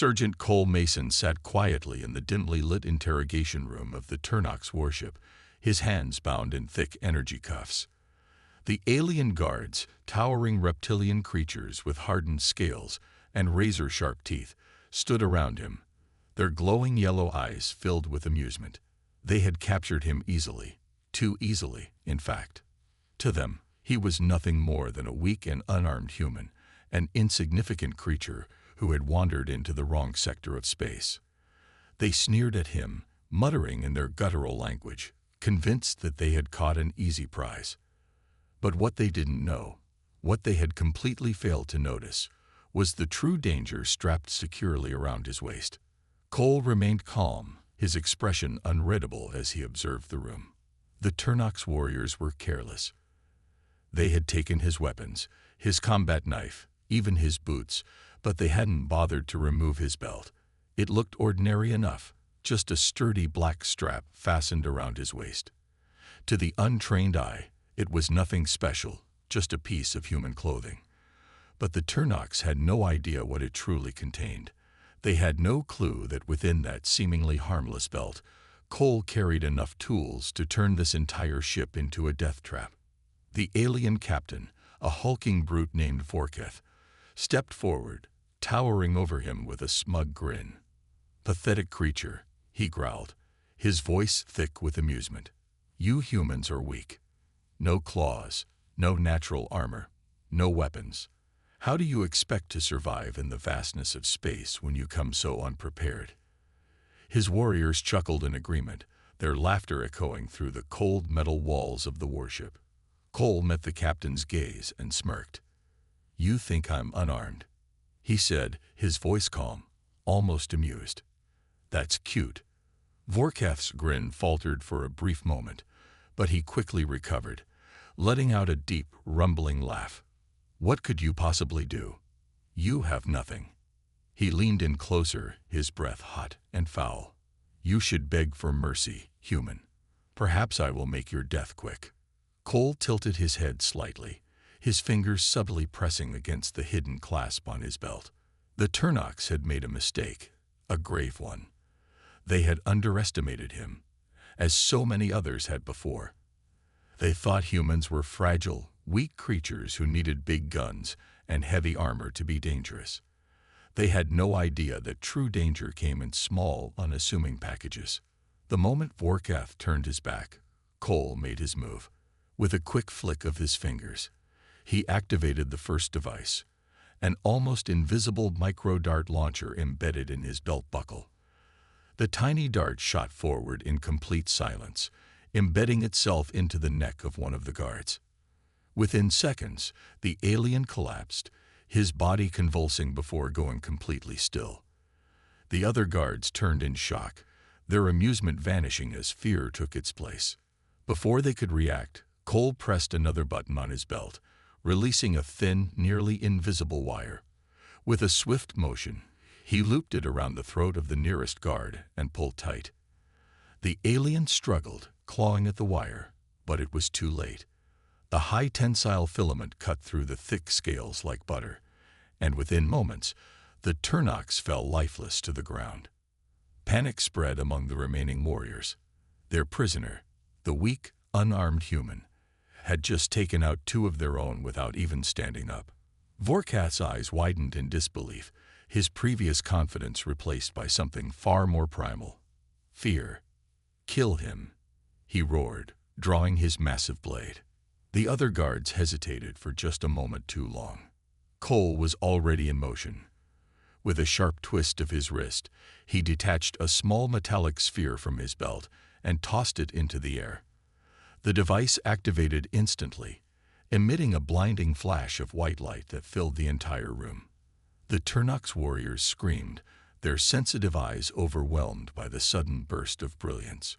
Sergeant Cole Mason sat quietly in the dimly lit interrogation room of the Turnox warship, his hands bound in thick energy cuffs. The alien guards, towering reptilian creatures with hardened scales and razor-sharp teeth, stood around him, their glowing yellow eyes filled with amusement. They had captured him easily, too easily, in fact. To them, he was nothing more than a weak and unarmed human, an insignificant creature who had wandered into the wrong sector of space. They sneered at him, muttering in their guttural language, convinced that they had caught an easy prize. But what they didn't know, what they had completely failed to notice, was the true danger strapped securely around his waist. Cole remained calm, his expression unreadable as he observed the room. The Turnox warriors were careless. They had taken his weapons, his combat knife, even his boots, but they hadn't bothered to remove his belt. It looked ordinary enough, just a sturdy black strap fastened around his waist. To the untrained eye, it was nothing special, just a piece of human clothing. But the Turnox had no idea what it truly contained. They had no clue that within that seemingly harmless belt, Cole carried enough tools to turn this entire ship into a death trap. The alien captain, a hulking brute named Vorketh, stepped forward, towering over him with a smug grin. "Pathetic creature," he growled, his voice thick with amusement. "You humans are weak. No claws, no natural armor, no weapons. How do you expect to survive in the vastness of space when you come so unprepared?" His warriors chuckled in agreement, their laughter echoing through the cold metal walls of the warship. Cole met the captain's gaze and smirked. "You think I'm unarmed," he said, his voice calm, almost amused. "That's cute." Vorkath's grin faltered for a brief moment, but he quickly recovered, letting out a deep, rumbling laugh. "What could you possibly do? You have nothing." He leaned in closer, his breath hot and foul. "You should beg for mercy, human. Perhaps I will make your death quick." Cole tilted his head slightly, his fingers subtly pressing against the hidden clasp on his belt. The Turnox had made a mistake, a grave one. They had underestimated him, as so many others had before. They thought humans were fragile, weak creatures who needed big guns and heavy armor to be dangerous. They had no idea that true danger came in small, unassuming packages. The moment Vorkath turned his back, Cole made his move. With a quick flick of his fingers, he activated the first device, an almost invisible micro-dart launcher embedded in his belt buckle. The tiny dart shot forward in complete silence, embedding itself into the neck of one of the guards. Within seconds, the alien collapsed, his body convulsing before going completely still. The other guards turned in shock, their amusement vanishing as fear took its place. Before they could react, Cole pressed another button on his belt, releasing a thin, nearly invisible wire. With a swift motion, he looped it around the throat of the nearest guard and pulled tight. The alien struggled, clawing at the wire, but it was too late. The high-tensile filament cut through the thick scales like butter, and within moments, the Turnox fell lifeless to the ground. Panic spread among the remaining warriors. Their prisoner, the weak, unarmed human, had just taken out two of their own without even standing up. Vorkath's eyes widened in disbelief, his previous confidence replaced by something far more primal. Fear. "Kill him," he roared, drawing his massive blade. The other guards hesitated for just a moment too long. Cole was already in motion. With a sharp twist of his wrist, he detached a small metallic sphere from his belt and tossed it into the air. The device activated instantly, emitting a blinding flash of white light that filled the entire room. The Turnox warriors screamed, their sensitive eyes overwhelmed by the sudden burst of brilliance.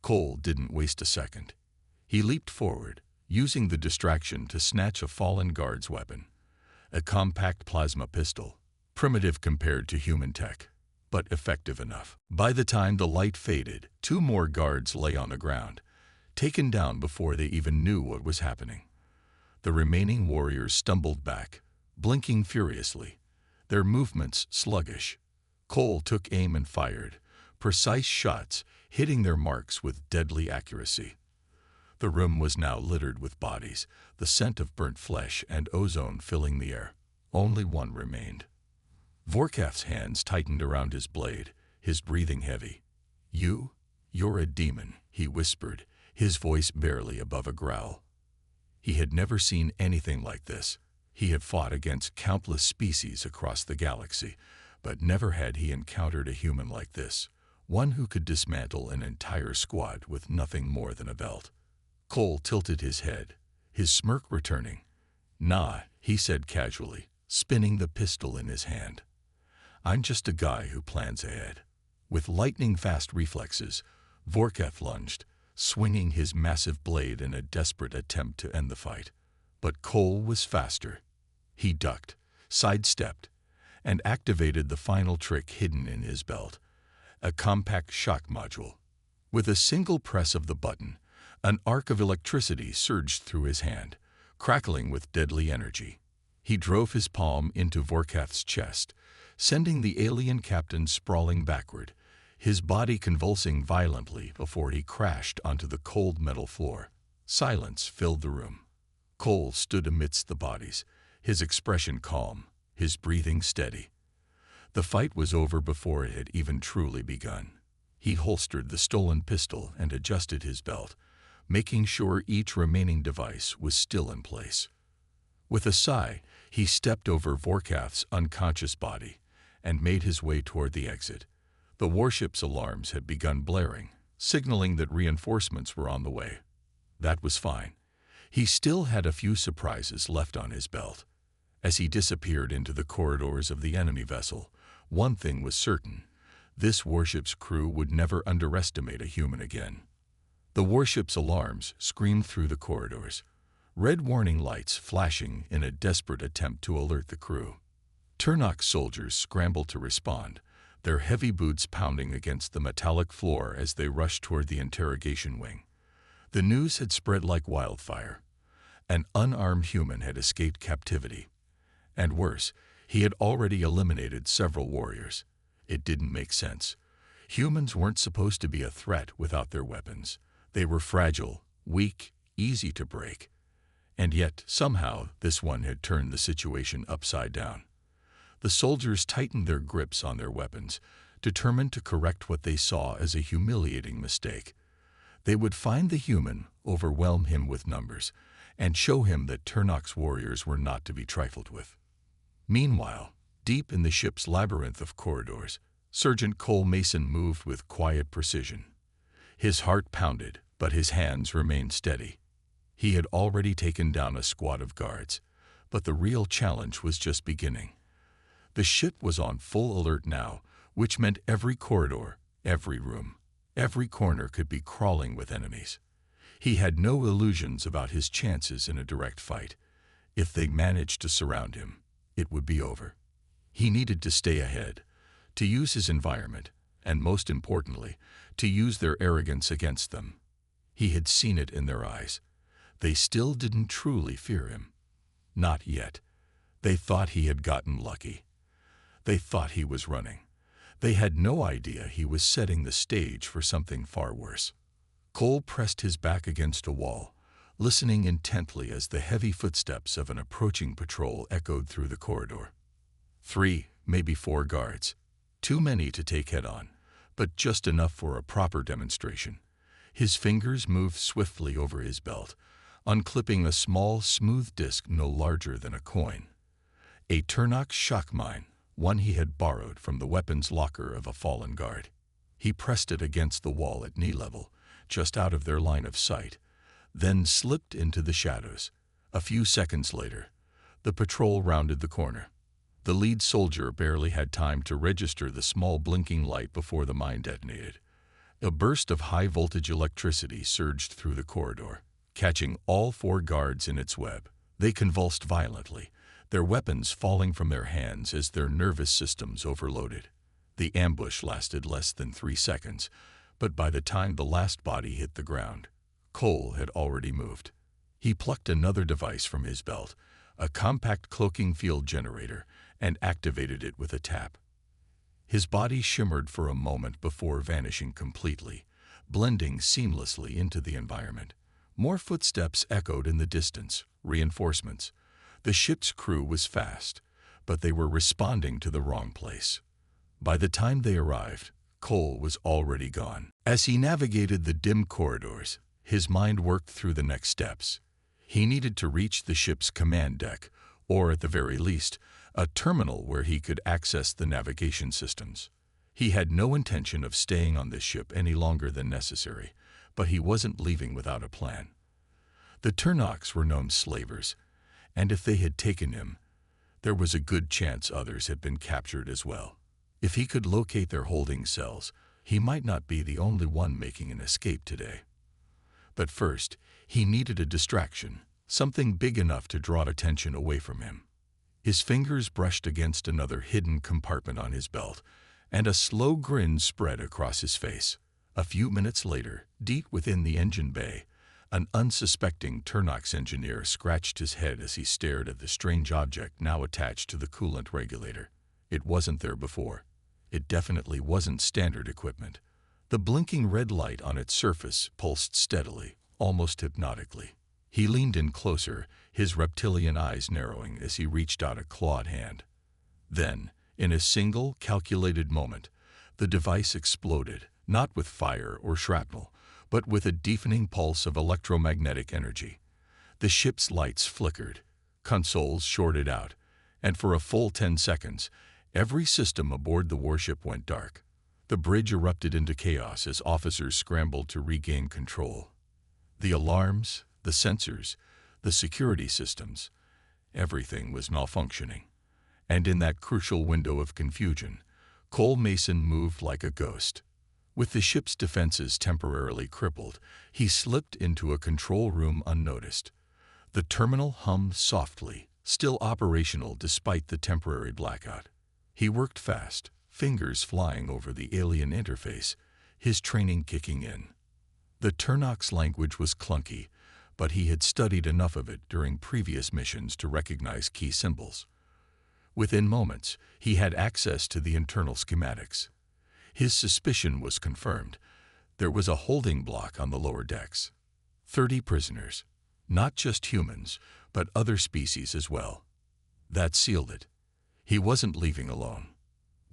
Cole didn't waste a second. He leaped forward, using the distraction to snatch a fallen guard's weapon. A compact plasma pistol, primitive compared to human tech, but effective enough. By the time the light faded, two more guards lay on the ground, taken down before they even knew what was happening. The remaining warriors stumbled back, blinking furiously, their movements sluggish. Cole took aim and fired, precise shots hitting their marks with deadly accuracy. The room was now littered with bodies, the scent of burnt flesh and ozone filling the air. Only one remained. Vorkath's hands tightened around his blade, his breathing heavy. You're a demon," he whispered, his voice barely above a growl. He had never seen anything like this. He had fought against countless species across the galaxy, but never had he encountered a human like this, one who could dismantle an entire squad with nothing more than a belt. Cole tilted his head, his smirk returning. "Nah," he said casually, spinning the pistol in his hand. "I'm just a guy who plans ahead." With lightning-fast reflexes, Vorkath lunged, swinging his massive blade in a desperate attempt to end the fight. But Cole was faster. He ducked, sidestepped, and activated the final trick hidden in his belt, a compact shock module. With a single press of the button, an arc of electricity surged through his hand, crackling with deadly energy. He drove his palm into Vorkath's chest, sending the alien captain sprawling backward, his body convulsing violently before he crashed onto the cold metal floor. Silence filled the room. Cole stood amidst the bodies, his expression calm, his breathing steady. The fight was over before it had even truly begun. He holstered the stolen pistol and adjusted his belt, making sure each remaining device was still in place. With a sigh, he stepped over Vorkath's unconscious body and made his way toward the exit. The warship's alarms had begun blaring, signaling that reinforcements were on the way. That was fine. He still had a few surprises left on his belt. As he disappeared into the corridors of the enemy vessel, one thing was certain: this warship's crew would never underestimate a human again. The warship's alarms screamed through the corridors, red warning lights flashing in a desperate attempt to alert the crew. Turnok soldiers scrambled to respond, their heavy boots pounding against the metallic floor as they rushed toward the interrogation wing. The news had spread like wildfire. An unarmed human had escaped captivity. And worse, he had already eliminated several warriors. It didn't make sense. Humans weren't supposed to be a threat without their weapons. They were fragile, weak, easy to break. And yet, somehow, this one had turned the situation upside down. The soldiers tightened their grips on their weapons, determined to correct what they saw as a humiliating mistake. They would find the human, overwhelm him with numbers, and show him that Turnok's warriors were not to be trifled with. Meanwhile, deep in the ship's labyrinth of corridors, Sergeant Cole Mason moved with quiet precision. His heart pounded, but his hands remained steady. He had already taken down a squad of guards, but the real challenge was just beginning. The ship was on full alert now, which meant every corridor, every room, every corner could be crawling with enemies. He had no illusions about his chances in a direct fight. If they managed to surround him, it would be over. He needed to stay ahead, to use his environment, and most importantly, to use their arrogance against them. He had seen it in their eyes. They still didn't truly fear him. Not yet. They thought he had gotten lucky. They thought he was running. They had no idea he was setting the stage for something far worse. Cole pressed his back against a wall, listening intently as the heavy footsteps of an approaching patrol echoed through the corridor. 3, maybe 4 guards. Too many to take head-on, but just enough for a proper demonstration. His fingers moved swiftly over his belt, unclipping a small, smooth disc no larger than a coin. A Turnok shock mine, one he had borrowed from the weapons locker of a fallen guard. He pressed it against the wall at knee level, just out of their line of sight, then slipped into the shadows. A few seconds later, the patrol rounded the corner. The lead soldier barely had time to register the small blinking light before the mine detonated. A burst of high-voltage electricity surged through the corridor, catching all 4 guards in its web. They convulsed violently, their weapons falling from their hands as their nervous systems overloaded. The ambush lasted less than 3 seconds, but by the time the last body hit the ground, Cole had already moved. He plucked another device from his belt, a compact cloaking field generator, and activated it with a tap. His body shimmered for a moment before vanishing completely, blending seamlessly into the environment. More footsteps echoed in the distance, reinforcements. The ship's crew was fast, but they were responding to the wrong place. By the time they arrived, Cole was already gone. As he navigated the dim corridors, his mind worked through the next steps. He needed to reach the ship's command deck, or at the very least, a terminal where he could access the navigation systems. He had no intention of staying on this ship any longer than necessary, but he wasn't leaving without a plan. The Turnoks were known slavers, and if they had taken him, there was a good chance others had been captured as well. If he could locate their holding cells, he might not be the only one making an escape today. But first, he needed a distraction, something big enough to draw attention away from him. His fingers brushed against another hidden compartment on his belt, and a slow grin spread across his face. A few minutes later, deep within the engine bay, an unsuspecting Turnox engineer scratched his head as he stared at the strange object now attached to the coolant regulator. It wasn't there before. It definitely wasn't standard equipment. The blinking red light on its surface pulsed steadily, almost hypnotically. He leaned in closer, his reptilian eyes narrowing as he reached out a clawed hand. Then, in a single, calculated moment, the device exploded, not with fire or shrapnel, but with a deafening pulse of electromagnetic energy. The ship's lights flickered, consoles shorted out, and for a full 10 seconds, every system aboard the warship went dark. The bridge erupted into chaos as officers scrambled to regain control. The alarms, the sensors, the security systems, everything was malfunctioning. And in that crucial window of confusion, Cole Mason moved like a ghost. With the ship's defenses temporarily crippled, he slipped into a control room unnoticed. The terminal hummed softly, still operational despite the temporary blackout. He worked fast, fingers flying over the alien interface, his training kicking in. The Turnox language was clunky, but he had studied enough of it during previous missions to recognize key symbols. Within moments, he had access to the internal schematics. His suspicion was confirmed. There was a holding block on the lower decks. 30 prisoners, not just humans, but other species as well. That sealed it. He wasn't leaving alone.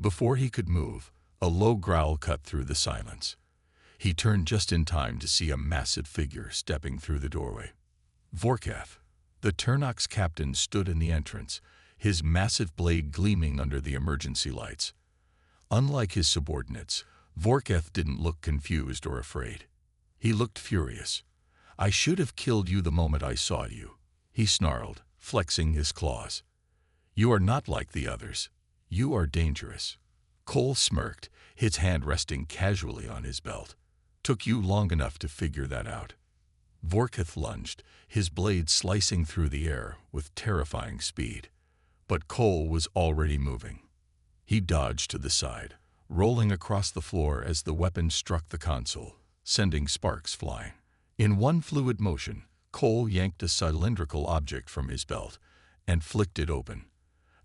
Before he could move, a low growl cut through the silence. He turned just in time to see a massive figure stepping through the doorway. Vorkath, the Turnox captain, stood in the entrance, his massive blade gleaming under the emergency lights. Unlike his subordinates, Vorkath didn't look confused or afraid. He looked furious. "I should have killed you the moment I saw you," he snarled, flexing his claws. "You are not like the others. You are dangerous." Cole smirked, his hand resting casually on his belt. "Took you long enough to figure that out." Vorkath lunged, his blade slicing through the air with terrifying speed. But Cole was already moving. He dodged to the side, rolling across the floor as the weapon struck the console, sending sparks flying. In one fluid motion, Cole yanked a cylindrical object from his belt and flicked it open.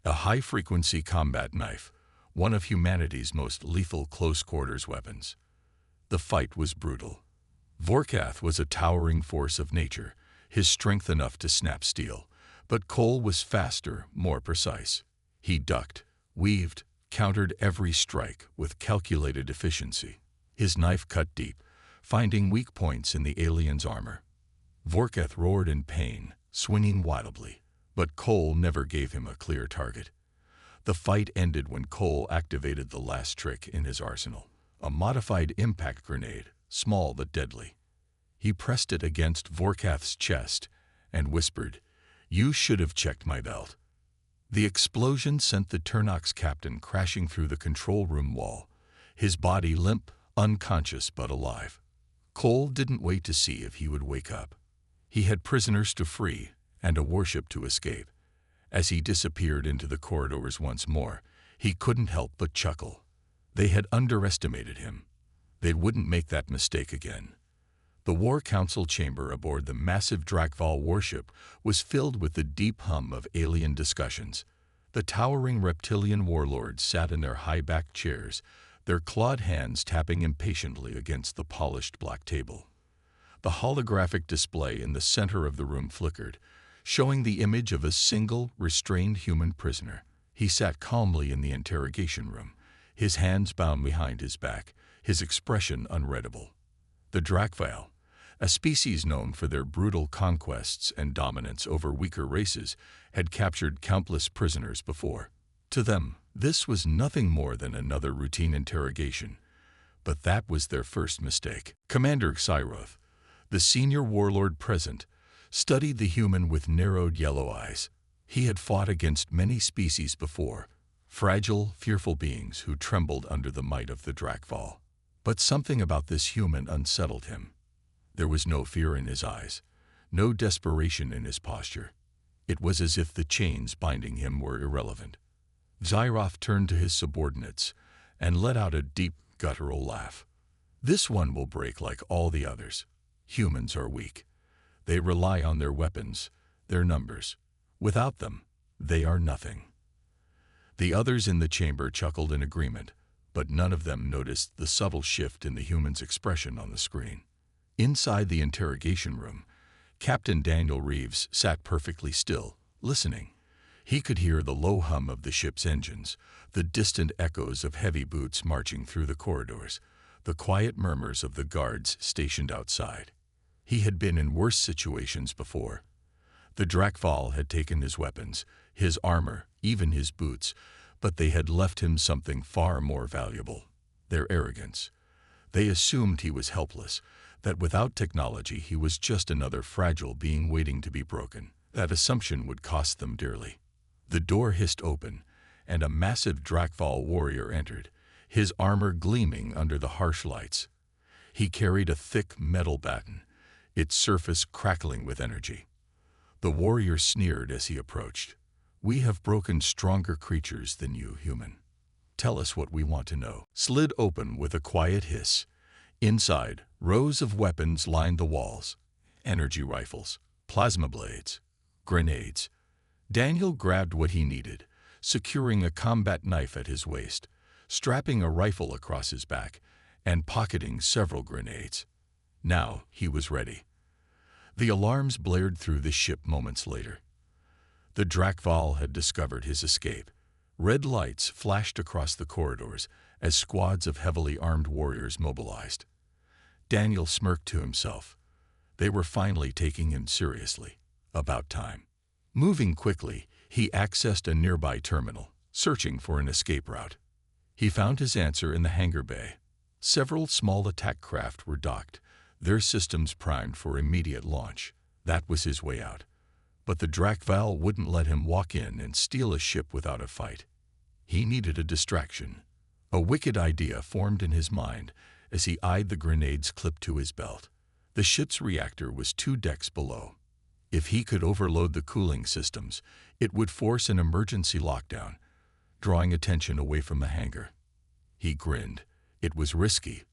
A high-frequency combat knife, one of humanity's most lethal close-quarters weapons. The fight was brutal. Vorkath was a towering force of nature, his strength enough to snap steel, but Cole was faster, more precise. He ducked, weaved, countered every strike with calculated efficiency. His knife cut deep, finding weak points in the alien's armor. Vorkath roared in pain, swinging wildly, but Cole never gave him a clear target. The fight ended when Cole activated the last trick in his arsenal, a modified impact grenade, small but deadly. He pressed it against Vorkath's chest and whispered, "You should have checked my belt." The explosion sent the Turnox captain crashing through the control room wall, his body limp, unconscious but alive. Cole didn't wait to see if he would wake up. He had prisoners to free and a warship to escape. As he disappeared into the corridors once more, he couldn't help but chuckle. They had underestimated him. They wouldn't make that mistake again. The War Council chamber aboard the massive Drakval warship was filled with the deep hum of alien discussions. The towering reptilian warlords sat in their high-backed chairs, their clawed hands tapping impatiently against the polished black table. The holographic display in the center of the room flickered, showing the image of a single, restrained human prisoner. He sat calmly in the interrogation room, his hands bound behind his back, his expression unreadable. The Drakval, a species known for their brutal conquests and dominance over weaker races, had captured countless prisoners before. To them, this was nothing more than another routine interrogation. But that was their first mistake. Commander Xyroth, the senior warlord present, studied the human with narrowed yellow eyes. He had fought against many species before, fragile, fearful beings who trembled under the might of the Drakval. But something about this human unsettled him. There was no fear in his eyes, no desperation in his posture. It was as if the chains binding him were irrelevant. Xyroth turned to his subordinates and let out a deep, guttural laugh. This one will break like all the others. Humans are weak. They rely on their weapons, their numbers. Without them, they are nothing. The others in the chamber chuckled in agreement, but none of them noticed the subtle shift in the human's expression on the screen. Inside the interrogation room, Captain Daniel Reeves sat perfectly still, listening. He could hear the low hum of the ship's engines, the distant echoes of heavy boots marching through the corridors, the quiet murmurs of the guards stationed outside. He had been in worse situations before. The Drakval had taken his weapons, his armor, even his boots, but they had left him something far more valuable: their arrogance. They assumed he was helpless, that without technology he was just another fragile being waiting to be broken. That assumption would cost them dearly. The door hissed open, and a massive Drakval warrior entered, his armor gleaming under the harsh lights. He carried a thick metal baton, its surface crackling with energy. The warrior sneered as he approached. "We have broken stronger creatures than you, human. Tell us what we want to know." Slid open with a quiet hiss. Inside, rows of weapons lined the walls. Energy rifles, plasma blades, grenades. Daniel grabbed what he needed, securing a combat knife at his waist, strapping a rifle across his back, and pocketing several grenades. Now he was ready. The alarms blared through the ship moments later. The Drakval had discovered his escape. Red lights flashed across the corridors as squads of heavily armed warriors mobilized. Daniel smirked to himself. They were finally taking him seriously. About time. Moving quickly, he accessed a nearby terminal, searching for an escape route. He found his answer in the hangar bay. Several small attack craft were docked, their systems primed for immediate launch. That was his way out. But the Drakval wouldn't let him walk in and steal a ship without a fight. He needed a distraction. A wicked idea formed in his mind as he eyed the grenades clipped to his belt. The ship's reactor was 2 decks below. If he could overload the cooling systems, it would force an emergency lockdown, drawing attention away from the hangar. He grinned. It was risky.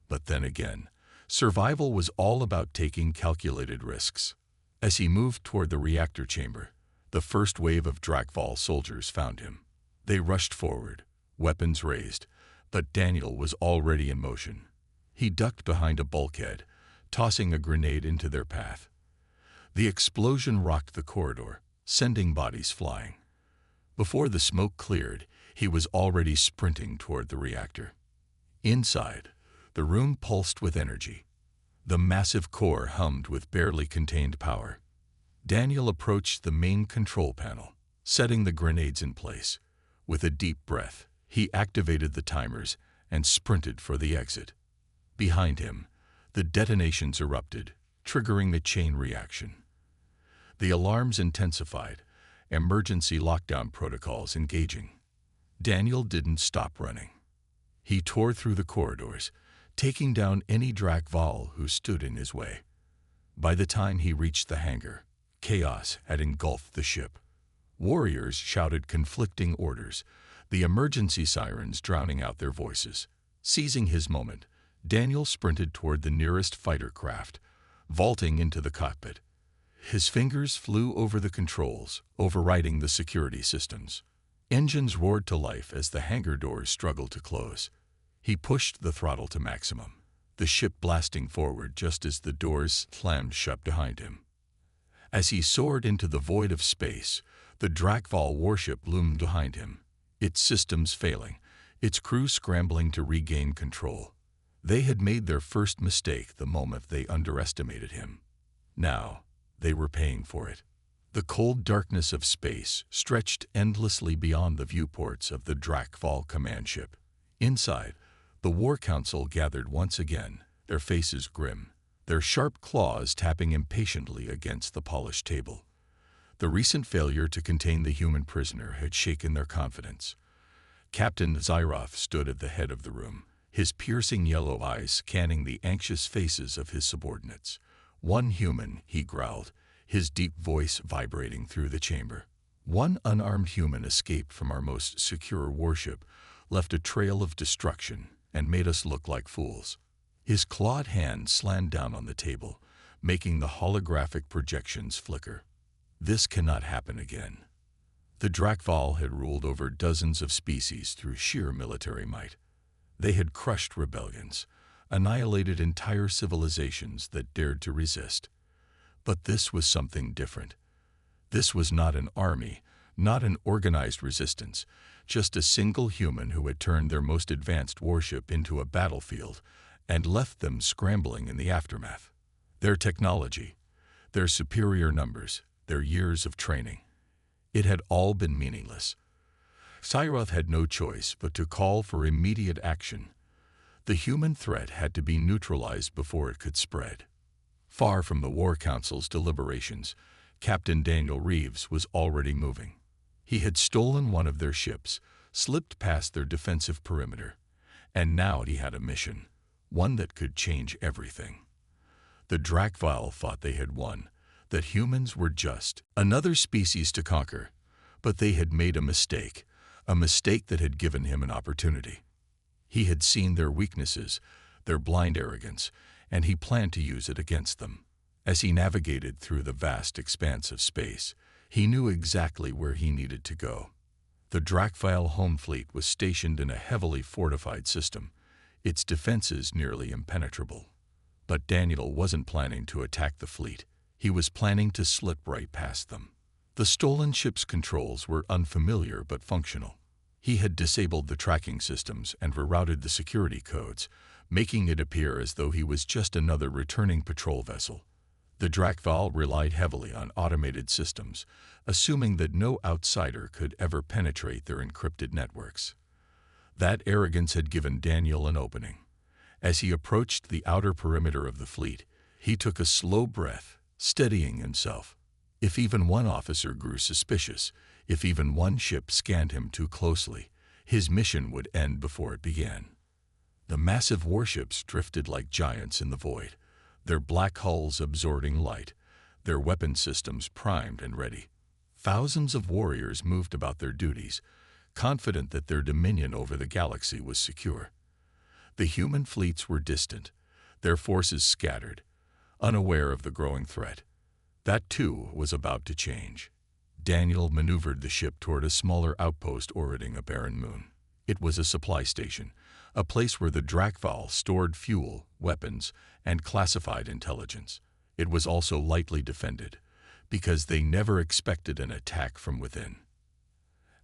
But then again, survival was all about taking calculated risks. As he moved toward the reactor chamber, the first wave of Drakval soldiers found him. They rushed forward, weapons raised, but Daniel was already in motion. He ducked behind a bulkhead, tossing a grenade into their path. The explosion rocked the corridor, sending bodies flying. Before the smoke cleared, he was already sprinting toward the reactor. Inside, the room pulsed with energy. The massive core hummed with barely contained power. Daniel approached the main control panel, setting the grenades in place. With a deep breath, he activated the timers and sprinted for the exit. Behind him, the detonations erupted, triggering the chain reaction. The alarms intensified, emergency lockdown protocols engaging. Daniel didn't stop running. He tore through the corridors, taking down any Drakval who stood in his way. By the time he reached the hangar, chaos had engulfed the ship. Warriors shouted conflicting orders, the emergency sirens drowning out their voices. Seizing his moment, Daniel sprinted toward the nearest fighter craft, vaulting into the cockpit. His fingers flew over the controls, overriding the security systems. Engines roared to life as the hangar doors struggled to close. He pushed the throttle to maximum, the ship blasting forward just as the doors slammed shut behind him. As he soared into the void of space, the Drakval warship loomed behind him, its systems failing, its crew scrambling to regain control. They had made their first mistake the moment they underestimated him. Now, they were paying for it. The cold darkness of space stretched endlessly beyond the viewports of the Drakval command ship. Inside, the War Council gathered once again, their faces grim, their sharp claws tapping impatiently against the polished table. The recent failure to contain the human prisoner had shaken their confidence. Captain Zyrov stood at the head of the room, his piercing yellow eyes scanning the anxious faces of his subordinates. "One human," he growled, his deep voice vibrating through the chamber. "One unarmed human escaped from our most secure warship, left a trail of destruction, and made us look like fools." His clawed hand slammed down on the table, making the holographic projections flicker. This cannot happen again. The Drakval had ruled over dozens of species through sheer military might. They had crushed rebellions, annihilated entire civilizations that dared to resist. But this was something different. This was not an army, not an organized resistance, just a single human who had turned their most advanced warship into a battlefield and left them scrambling in the aftermath. Their technology, their superior numbers, their years of training, it had all been meaningless. Cyrov had no choice but to call for immediate action. The human threat had to be neutralized before it could spread. Far from the War Council's deliberations, Captain Daniel Reeves was already moving. He had stolen one of their ships, slipped past their defensive perimeter, and now he had a mission, one that could change everything. The Drakval thought they had won, that humans were just another species to conquer, but they had made a mistake that had given him an opportunity. He had seen their weaknesses, their blind arrogance, and he planned to use it against them. As he navigated through the vast expanse of space, he knew exactly where he needed to go. The Drakval home fleet was stationed in a heavily fortified system, its defenses nearly impenetrable. But Daniel wasn't planning to attack the fleet. He was planning to slip right past them. The stolen ship's controls were unfamiliar but functional. He had disabled the tracking systems and rerouted the security codes, making it appear as though he was just another returning patrol vessel. The Drakval relied heavily on automated systems, assuming that no outsider could ever penetrate their encrypted networks. That arrogance had given Daniel an opening. As he approached the outer perimeter of the fleet, he took a slow breath, steadying himself. If even one officer grew suspicious, if even one ship scanned him too closely, his mission would end before it began. The massive warships drifted like giants in the void, their black hulls absorbing light, their weapon systems primed and ready. Thousands of warriors moved about their duties, confident that their dominion over the galaxy was secure. The human fleets were distant, their forces scattered, unaware of the growing threat. That, too, was about to change. Daniel maneuvered the ship toward a smaller outpost orbiting a barren moon. It was a supply station, a place where the Drakval stored fuel, weapons, and classified intelligence. It was also lightly defended, because they never expected an attack from within.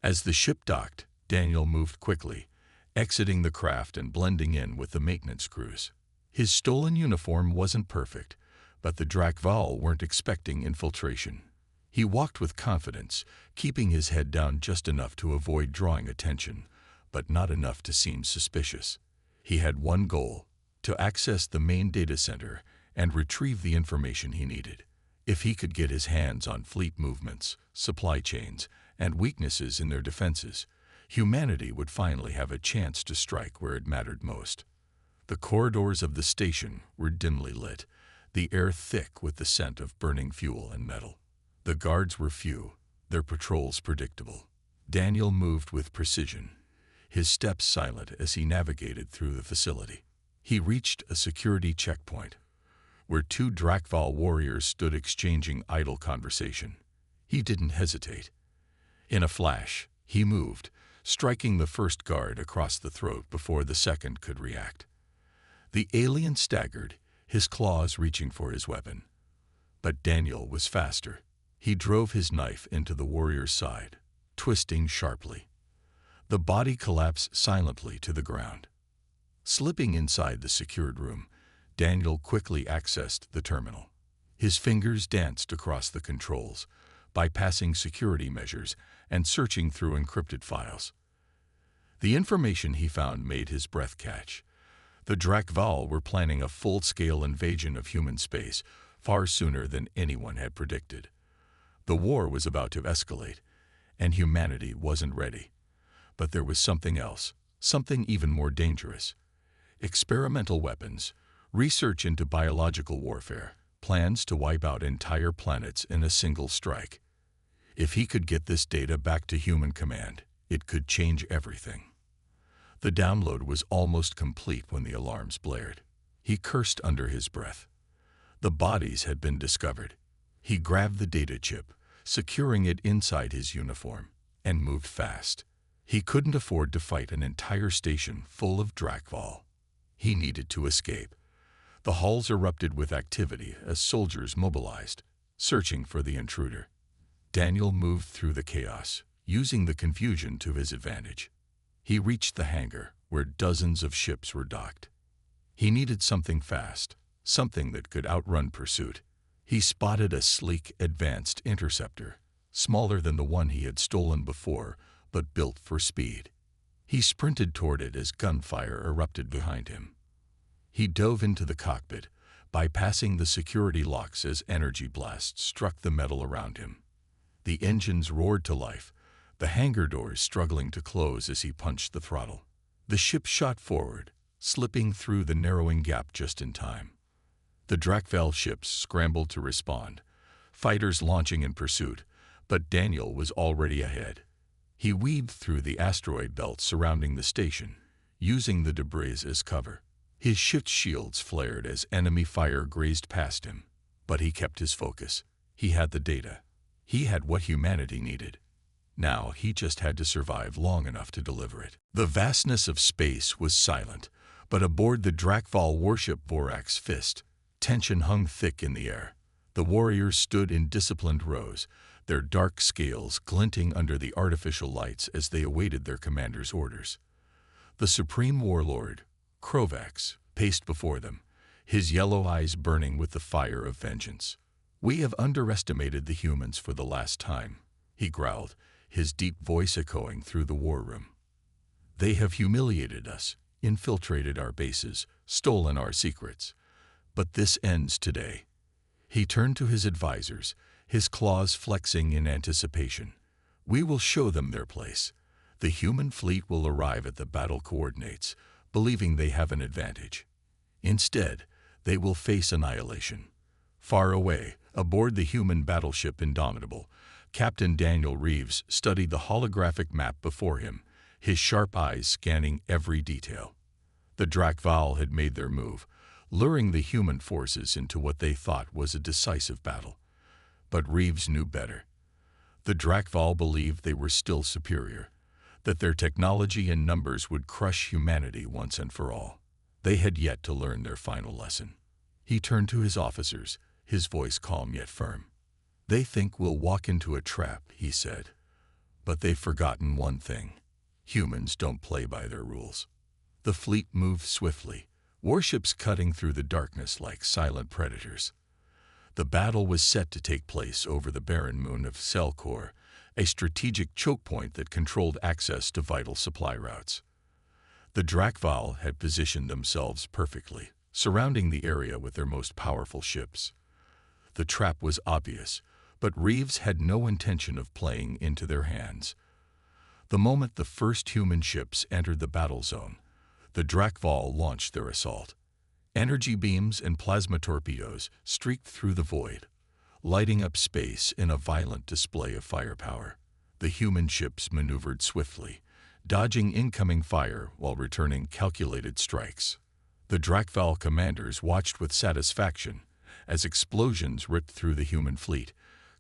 As the ship docked, Daniel moved quickly, exiting the craft and blending in with the maintenance crews. His stolen uniform wasn't perfect, but the Drakval weren't expecting infiltration. He walked with confidence, keeping his head down just enough to avoid drawing attention, but not enough to seem suspicious. He had one goal: to access the main data center and retrieve the information he needed. If he could get his hands on fleet movements, supply chains, and weaknesses in their defenses, humanity would finally have a chance to strike where it mattered most. The corridors of the station were dimly lit, the air thick with the scent of burning fuel and metal. The guards were few, their patrols predictable. Daniel moved with precision, his steps silent as he navigated through the facility. He reached a security checkpoint, where two Drakval warriors stood exchanging idle conversation. He didn't hesitate. In a flash, He moved, striking the first guard across the throat before the second could react. The alien staggered, his claws reaching for his weapon. But Daniel was faster. He drove his knife into the warrior's side, twisting sharply. The body collapsed silently to the ground. Slipping inside the secured room, Daniel quickly accessed the terminal. His fingers danced across the controls, bypassing security measures and searching through encrypted files. The information he found made his breath catch. The Drakval were planning a full-scale invasion of human space far sooner than anyone had predicted. The war was about to escalate, and humanity wasn't ready. But there was something else, something even more dangerous. Experimental weapons, research into biological warfare, plans to wipe out entire planets in a single strike. If he could get this data back to human command, it could change everything. The download was almost complete when the alarms blared. He cursed under his breath. The bodies had been discovered. He grabbed the data chip, securing it inside his uniform, and moved fast. He couldn't afford to fight an entire station full of Drakval. He needed to escape. The halls erupted with activity as soldiers mobilized, searching for the intruder. Daniel moved through the chaos, using the confusion to his advantage. He reached the hangar, where dozens of ships were docked. He needed something fast, something that could outrun pursuit. He spotted a sleek, advanced interceptor, smaller than the one he had stolen before, but built for speed. He sprinted toward it as gunfire erupted behind him. He dove into the cockpit, bypassing the security locks as energy blasts struck the metal around him. The engines roared to life, the hangar doors struggling to close as he punched the throttle. The ship shot forward, slipping through the narrowing gap just in time. The Drakval ships scrambled to respond, fighters launching in pursuit, but Daniel was already ahead. He weaved through the asteroid belt surrounding the station, using the debris as cover. His ship's shields flared as enemy fire grazed past him, but he kept his focus. He had the data. He had what humanity needed. Now he just had to survive long enough to deliver it. The vastness of space was silent, but aboard the Drakval warship Vorax Fist, tension hung thick in the air. The warriors stood in disciplined rows, their dark scales glinting under the artificial lights as they awaited their commander's orders. The supreme warlord, Krovax, paced before them, his yellow eyes burning with the fire of vengeance. "We have underestimated the humans for the last time," he growled, his deep voice echoing through the war room. "They have humiliated us, infiltrated our bases, stolen our secrets. But this ends today." He turned to his advisors, his claws flexing in anticipation. "We will show them their place. The human fleet will arrive at the battle coordinates, believing they have an advantage. Instead, they will face annihilation." Far away, aboard the human battleship Indomitable, Captain Daniel Reeves studied the holographic map before him, his sharp eyes scanning every detail. The Drakval had made their move, luring the human forces into what they thought was a decisive battle. But Reeves knew better. The Drakval believed they were still superior, that their technology and numbers would crush humanity once and for all. They had yet to learn their final lesson. He turned to his officers, his voice calm yet firm. "They think we'll walk into a trap," he said. "But they've forgotten one thing. Humans don't play by their rules." The fleet moved swiftly, warships cutting through the darkness like silent predators. The battle was set to take place over the barren moon of Selkor, a strategic choke point that controlled access to vital supply routes. The Drakval had positioned themselves perfectly, surrounding the area with their most powerful ships. The trap was obvious, but Reeves had no intention of playing into their hands. The moment the first human ships entered the battle zone, the Drakval launched their assault. Energy beams and plasma torpedoes streaked through the void, lighting up space in a violent display of firepower. The human ships maneuvered swiftly, dodging incoming fire while returning calculated strikes. The Drakval commanders watched with satisfaction as explosions ripped through the human fleet,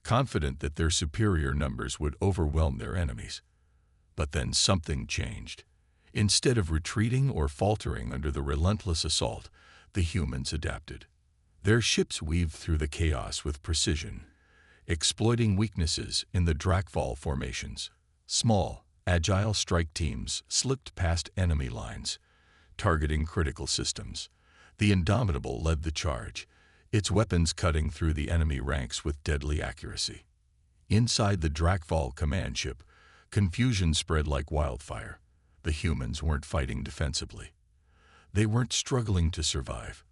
confident that their superior numbers would overwhelm their enemies. But then something changed. Instead of retreating or faltering under the relentless assault, the humans adapted. Their ships weaved through the chaos with precision, exploiting weaknesses in the Drakval formations. Small, agile strike teams slipped past enemy lines, targeting critical systems. The Indomitable led the charge, its weapons cutting through the enemy ranks with deadly accuracy. Inside the Drakval command ship, confusion spread like wildfire. The humans weren't fighting defensively. They weren't struggling to survive.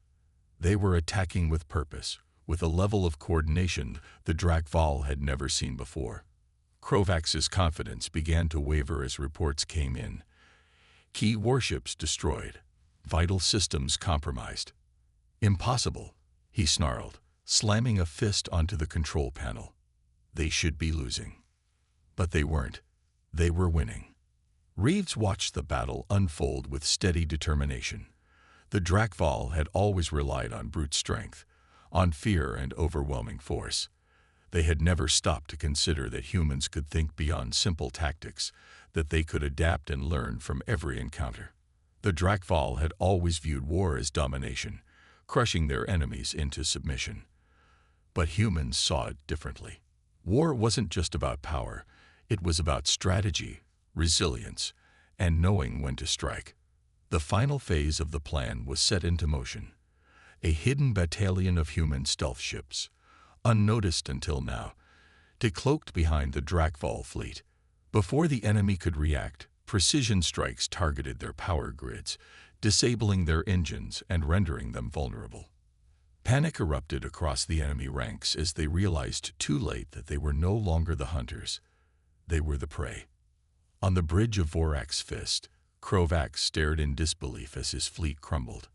They were attacking with purpose, with a level of coordination the Drakval had never seen before. Krovax's confidence began to waver as reports came in. Key warships destroyed, vital systems compromised. Impossible, he snarled, slamming a fist onto the control panel. They should be losing. But they weren't. They were winning. Reeves watched the battle unfold with steady determination. The Drakval had always relied on brute strength, on fear and overwhelming force. They had never stopped to consider that humans could think beyond simple tactics, that they could adapt and learn from every encounter. The Drakval had always viewed war as domination, crushing their enemies into submission. But humans saw it differently. War wasn't just about power, it was about strategy, resilience, and knowing when to strike. The final phase of the plan was set into motion. A hidden battalion of human stealth ships, unnoticed until now, decloaked behind the Drakval fleet. Before the enemy could react, precision strikes targeted their power grids, disabling their engines and rendering them vulnerable. Panic erupted across the enemy ranks as they realized too late that they were no longer the hunters. They were the prey. On the bridge of Vorak's fist, Krovax stared in disbelief as his fleet crumbled.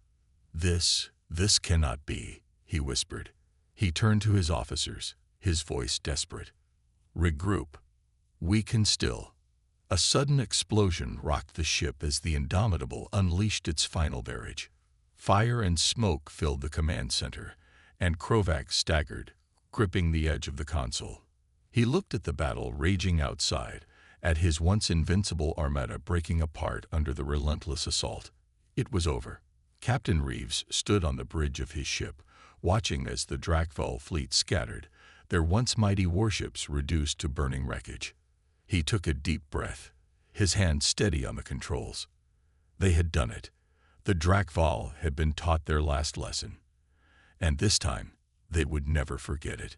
This cannot be, he whispered. He turned to his officers, his voice desperate. Regroup. We can still. A sudden explosion rocked the ship as the Indomitable unleashed its final barrage. Fire and smoke filled the command center, and Krovax staggered, gripping the edge of the console. He looked at the battle raging outside, at his once invincible armada breaking apart under the relentless assault. It was over. Captain Reeves stood on the bridge of his ship, watching as the Drakval fleet scattered, their once mighty warships reduced to burning wreckage. He took a deep breath, his hand steady on the controls. They had done it. The Drakval had been taught their last lesson, and this time they would never forget it.